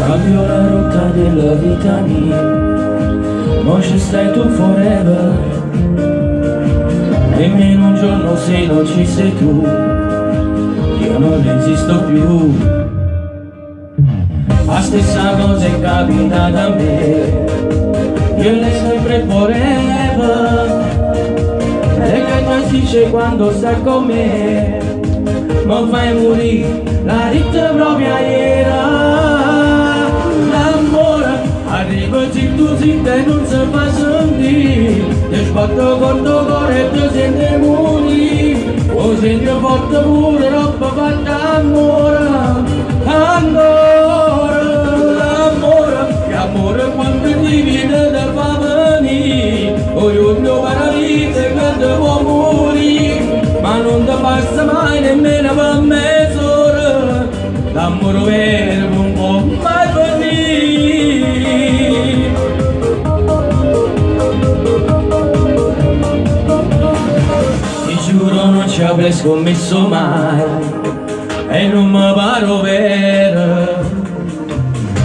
Cambio la rotta della vita mia, non ci stai tu forever, nemmeno un giorno se non ci sei tu, io non esisto più. La stessa cosa è capitata a me, io lei sempre forever, e che ti dice quando sta con me, ma fai morire la vita propria era. L'amore arriva se tu zitta e non si fa sentire, ti sbatto con tuo cuore e ti senti morire, o senti forte pure troppo fatta amore. Ancora l'amore, che amore quando ti viene da fa venire, ognuno paradiso che ti può morire, ma non ti passa mai nemmeno per mezz'ora, l'amore vero non può mai venire. Ti giuro non ci avrei scommesso mai, e non mi paro vero,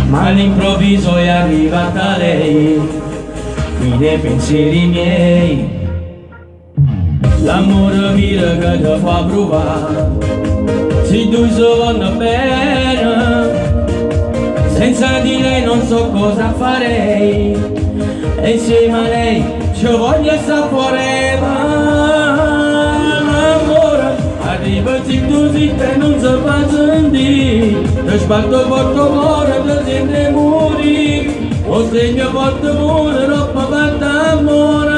ma all'improvviso è arrivata lei, qui nei pensieri miei. L'amore vero che ti fa provare, se tu si vanno bene, senza di lei non so cosa farei, e insieme a lei ci voglio stare forever. Arriva se tu zitta e non si fa sentire, ti sbatto forte cuore e ti senti morire, o segno forte pure troppo fatta amore.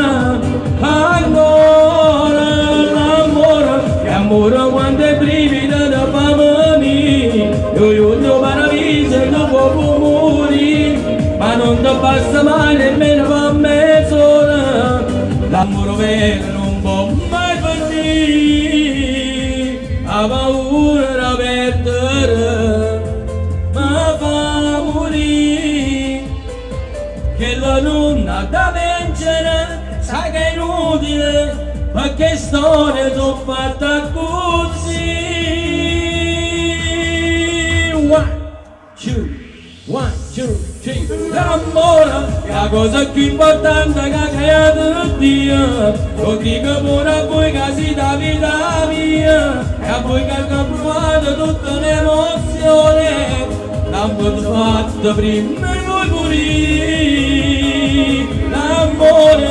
Ancora l'amore, che amore quando è brivido da fa venire, io paradiso e non può morire, ma non ti passa mai nemmeno per mezz'ora, l'amore vero non può mai venire, ha paura da perdere, ma fa morire, che la luna da vincere, sai che è inutile, perché storie sono fatte così. 1, 2, 1, 2, 3. L'amore è la cosa più importante che ha creato Dio, lo dico pure a voi che siete la vita mia, e a voi che avete provato tutte le emozioni, l'amore fatto prima e voi morire. L'amore